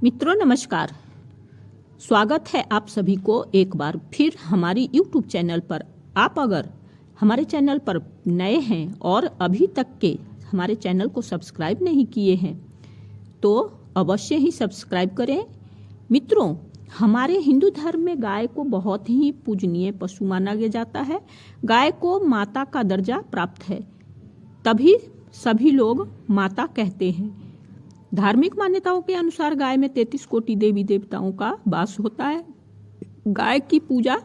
मित्रों नमस्कार। स्वागत है आप सभी को एक बार फिर हमारी YouTube चैनल पर। आप अगर हमारे चैनल पर नए हैं और अभी तक के हमारे चैनल को सब्सक्राइब नहीं किए हैं तो अवश्य ही सब्सक्राइब करें। मित्रों, हमारे हिंदू धर्म में गाय को बहुत ही पूजनीय पशु माना जाता है। गाय को माता का दर्जा प्राप्त है, तभी सभी लोग माता कहते हैं। धार्मिक मान्यताओं के अनुसार गाय में 33 कोटि देवी देवताओं का वास होता है। गाय की पूजा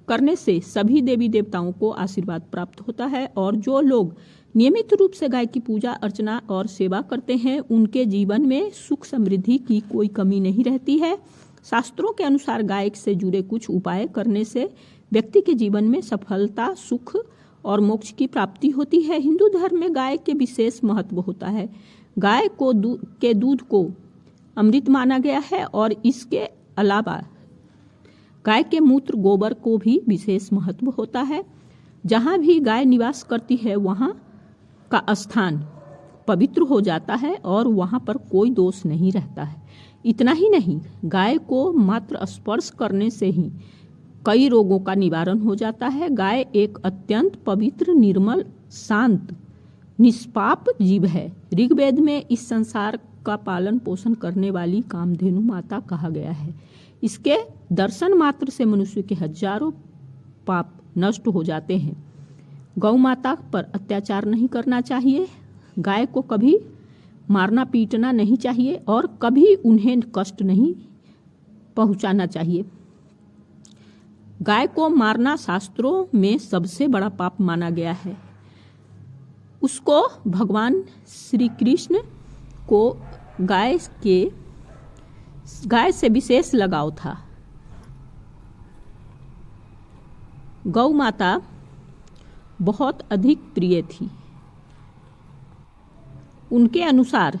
करने से सभी देवी देवताओं को आशीर्वाद प्राप्त होता है और जो लोग नियमित रूप से गाय की पूजा अर्चना और सेवा करते हैं उनके जीवन में सुख समृद्धि की कोई कमी नहीं रहती है। शास्त्रों के अनुसार गाय से जुड़े कुछ उपाय करने से व्यक्ति के जीवन में सफलता, सुख और मोक्ष की प्राप्ति होती है। हिंदू धर्म में गाय के विशेष महत्व होता है। गाय के दूध को अमृत माना गया है और इसके अलावा गाय के मूत्र गोबर को भी विशेष महत्व होता है। जहाँ भी गाय निवास करती है वहाँ का स्थान पवित्र हो जाता है और वहाँ पर कोई दोष नहीं रहता है। इतना ही नहीं, गाय को मात्र स्पर्श करने से ही कई रोगों का निवारण हो जाता है। गाय एक अत्यंत पवित्र, निर्मल, शांत, निष्पाप जीव है। ऋग्वेद में इस संसार का पालन पोषण करने वाली कामधेनु माता कहा गया है। इसके दर्शन मात्र से मनुष्य के हजारों पाप नष्ट हो जाते हैं। गौ माता पर अत्याचार नहीं करना चाहिए। गाय को कभी मारना पीटना नहीं चाहिए और कभी उन्हें कष्ट नहीं पहुंचाना चाहिए। गाय को मारना शास्त्रों में सबसे बड़ा पाप माना गया है। उसको भगवान श्री कृष्ण को गाय से विशेष लगाव था। गौ माता बहुत अधिक प्रिय थी। उनके अनुसार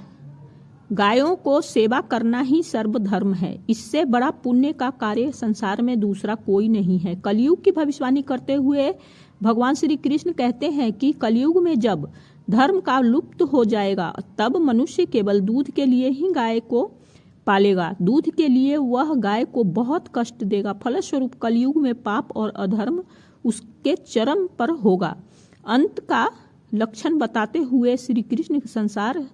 गायों को सेवा करना ही सर्वधर्म है। इससे बड़ा पुण्य का कार्य संसार में दूसरा कोई नहीं है। कलयुग की भविष्यवाणी करते हुए भगवान श्री कृष्ण कहते हैं कि कलयुग में जब धर्म का लुप्त हो जाएगा तब मनुष्य केवल दूध के लिए ही गाय को पालेगा। दूध के लिए वह गाय को बहुत कष्ट देगा। फलस्वरूप कलयुग में पाप और अधर्म उसके चरम पर होगा। अंत का लक्षण बताते हुए श्री कृष्ण संसार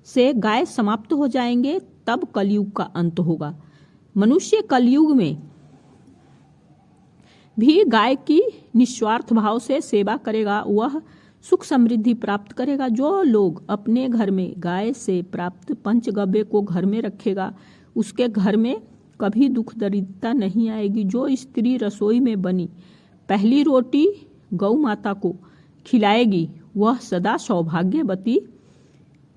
से गाय समाप्त हो जाएंगे, तब कलयुग का अंत होगा। मनुष्य कलयुग में भी गाय की निस्वार्थ भाव से सेवा करेगा, वह सुख समृद्धि प्राप्त करेगा। जो लोग अपने घर में गाय से प्राप्त पंचगव्य को घर में रखेगा उसके घर में कभी दुख दरिद्रता नहीं आएगी। जो स्त्री रसोई में बनी पहली रोटी गौ माता को खिलाएगी वह सदा सौभाग्यवती,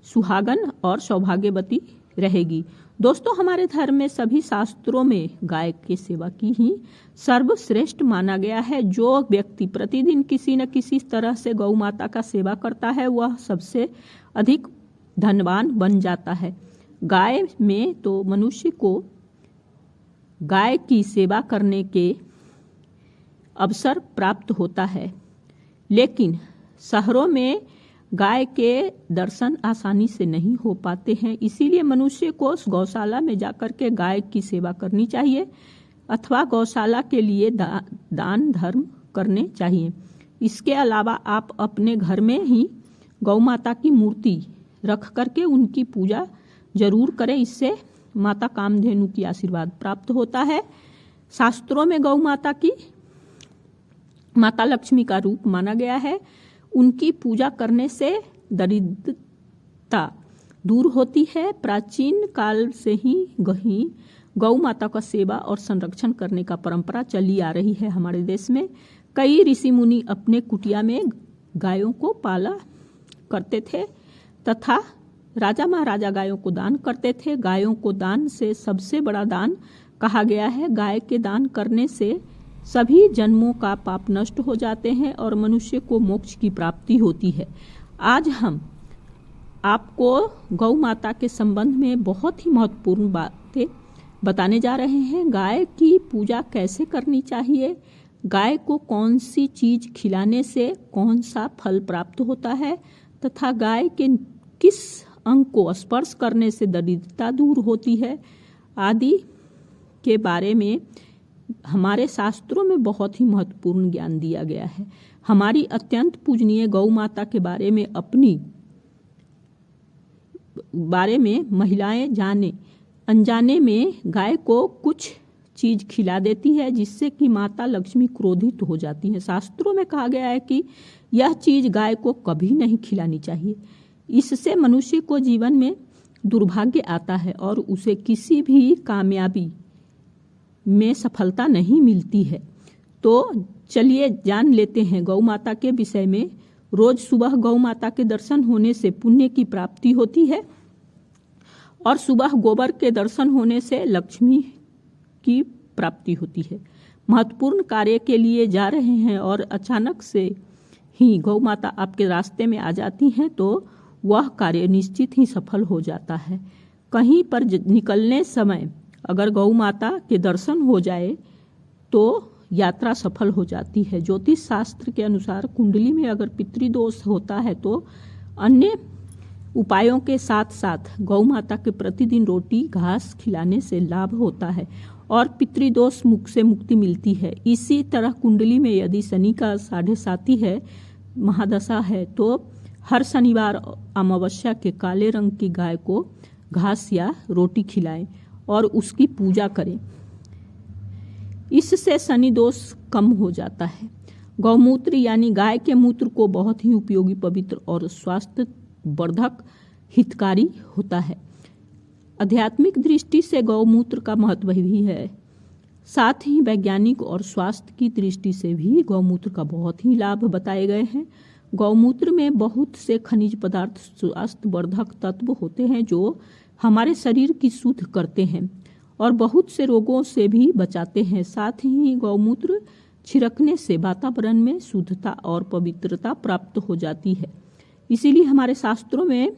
सुहागन और सौभाग्यवती रहेगी। दोस्तों, हमारे धर्म में सभी शास्त्रों में गाय की सेवा की ही सर्वश्रेष्ठ माना गया है। जो व्यक्ति प्रतिदिन किसी न किसी तरह से गौ माता का सेवा करता है वह सबसे अधिक धनवान बन जाता है। गाय में तो मनुष्य को गाय की सेवा करने के अवसर प्राप्त होता है, लेकिन शहरों में गाय के दर्शन आसानी से नहीं हो पाते हैं। इसीलिए मनुष्य को गौशाला में जाकर के गाय की सेवा करनी चाहिए अथवा गौशाला के लिए दान धर्म करने चाहिए। इसके अलावा आप अपने घर में ही गौ माता की मूर्ति रख करके उनकी पूजा जरूर करें। इससे माता कामधेनु की आशीर्वाद प्राप्त होता है। शास्त्रों में गौ माता की माता लक्ष्मी का रूप माना गया है। उनकी पूजा करने से दरिद्रता दूर होती है। प्राचीन काल से ही गौ माता का सेवा और संरक्षण करने का परंपरा चली आ रही है। हमारे देश में कई ऋषि मुनि अपने कुटिया में गायों को पाला करते थे तथा राजा महाराजा गायों को दान करते थे। गायों को दान से सबसे बड़ा दान कहा गया है। गाय के दान करने से सभी जन्मों का पाप नष्ट हो जाते हैं और मनुष्य को मोक्ष की प्राप्ति होती है। आज हम आपको गौ माता के संबंध में बहुत ही महत्वपूर्ण बातें बताने जा रहे हैं। गाय की पूजा कैसे करनी चाहिए, गाय को कौन सी चीज खिलाने से कौन सा फल प्राप्त होता है तथा गाय के किस अंग को स्पर्श करने से दरिद्रता दूर होती है आदि के बारे में हमारे शास्त्रों में बहुत ही महत्वपूर्ण ज्ञान दिया गया है। हमारी अत्यंत पूजनीय गौ माता के बारे में महिलाएं जाने अनजाने में गाय को कुछ चीज खिला देती है, जिससे कि माता लक्ष्मी क्रोधित हो जाती है। शास्त्रों में कहा गया है कि यह चीज गाय को कभी नहीं खिलानी चाहिए। इससे मनुष्य को जीवन में दुर्भाग्य आता है और उसे किसी भी कामयाबी में सफलता नहीं मिलती है। तो चलिए जान लेते हैं गौ माता के विषय में। रोज सुबह गौ माता के दर्शन होने से पुण्य की प्राप्ति होती है और सुबह गोबर के दर्शन होने से लक्ष्मी की प्राप्ति होती है। महत्वपूर्ण कार्य के लिए जा रहे हैं और अचानक से ही गौ माता आपके रास्ते में आ जाती हैं तो वह कार्य निश्चित ही सफल हो जाता है। कहीं पर निकलने समय अगर गौ माता के दर्शन हो जाए तो यात्रा सफल हो जाती है। ज्योतिष शास्त्र के अनुसार कुंडली में अगर पितृदोष होता है तो अन्य उपायों के साथ साथ गौ माता के प्रतिदिन रोटी घास खिलाने से लाभ होता है और पितृदोष मुख से मुक्ति मिलती है। इसी तरह कुंडली में यदि शनि का 7.5 है महादशा है तो हर शनिवार अमावस्या के काले रंग की गाय को घास या रोटी खिलाएं और उसकी पूजा करें। इससे शनि दोष कम हो जाता है। गौमूत्र यानी गाय के मूत्र को बहुत ही उपयोगी, पवित्र और स्वास्थ्य वर्धक हितकारी होता है। आध्यात्मिक दृष्टि से गौमूत्र का महत्व भी है, साथ ही वैज्ञानिक और स्वास्थ्य की दृष्टि से भी गौमूत्र का बहुत ही लाभ बताए गए हैं। गौमूत्र में बहुत से खनिज पदार्थ, स्वास्थ्य वर्धक तत्व होते हैं जो हमारे शरीर की शुद्ध करते हैं और बहुत से रोगों से भी बचाते हैं। साथ ही गौमूत्र छिड़कने से वातावरण में शुद्धता और पवित्रता प्राप्त हो जाती है। इसीलिए हमारे शास्त्रों में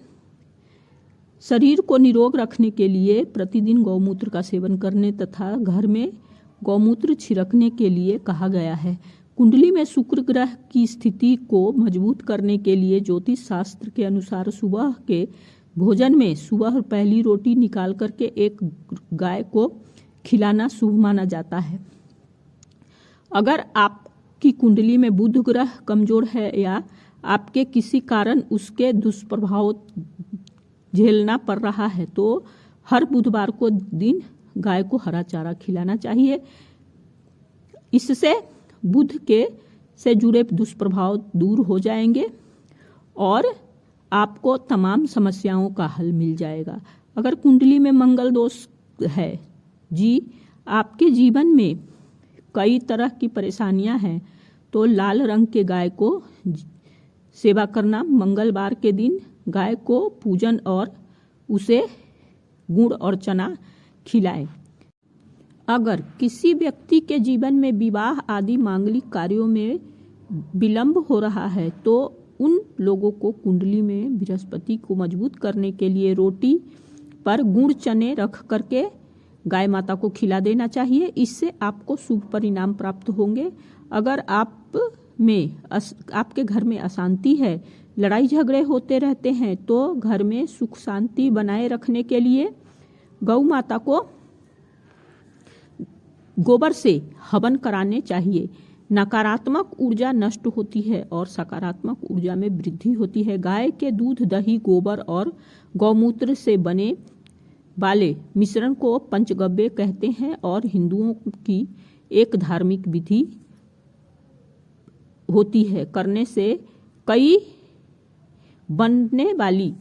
शरीर को निरोग रखने के लिए प्रतिदिन गौमूत्र का सेवन करने तथा घर में गौमूत्र छिड़कने के लिए कहा गया है। कुंडली में शुक्र ग्रह की स्थिति को मजबूत करने के लिए ज्योतिष शास्त्र के अनुसार सुबह के भोजन में सुबह पहली रोटी निकाल करके एक गाय को खिलाना शुभ माना जाता है। अगर आपकी कुंडली में बुध ग्रह कमजोर है या आपके किसी कारण उसके दुष्प्रभाव झेलना पड़ रहा है तो हर बुधवार को दिन गाय को हरा चारा खिलाना चाहिए। इससे बुध के से जुड़े दुष्प्रभाव दूर हो जाएंगे और आपको तमाम समस्याओं का हल मिल जाएगा। अगर कुंडली में मंगल दोष है आपके जीवन में कई तरह की परेशानियां हैं तो लाल रंग के गाय को सेवा करना, मंगलवार के दिन गाय को पूजन और उसे गुड़ और चना खिलाएं। अगर किसी व्यक्ति के जीवन में विवाह आदि मांगलिक कार्यों में विलंब हो रहा है तो उन लोगों को कुंडली में बृहस्पति को मजबूत करने के लिए रोटी पर गुड़ चने रख करके गाय माता को खिला देना चाहिए। इससे आपको शुभ परिणाम प्राप्त होंगे। अगर आपके घर में अशांति है, लड़ाई झगड़े होते रहते हैं तो घर में सुख शांति बनाए रखने के लिए गौ माता को गोबर से हवन कराने चाहिए। नकारात्मक ऊर्जा नष्ट होती है और सकारात्मक ऊर्जा में वृद्धि होती है। गाय के दूध, दही, गोबर और गौमूत्र से बने वाले मिश्रण को पंचगव्य कहते हैं और हिंदुओं की एक धार्मिक विधि होती है। करने से कई बनने वाली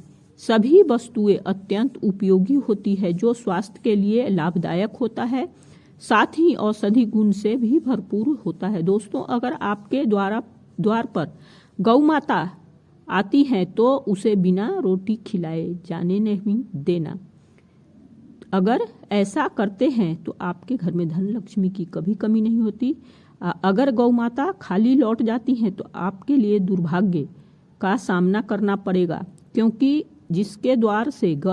सभी वस्तुएं अत्यंत उपयोगी होती है जो स्वास्थ्य के लिए लाभदायक होता है, साथ ही औषधि गुण से भी भरपूर होता है। दोस्तों, अगर आपके द्वार पर गौ माता आती हैं तो उसे बिना रोटी खिलाए जाने नहीं देना। अगर ऐसा करते हैं तो आपके घर में धन लक्ष्मी की कभी कमी नहीं होती। अगर गौ माता खाली लौट जाती हैं तो आपके लिए दुर्भाग्य का सामना करना पड़ेगा, क्योंकि जिसके द्वार से गाय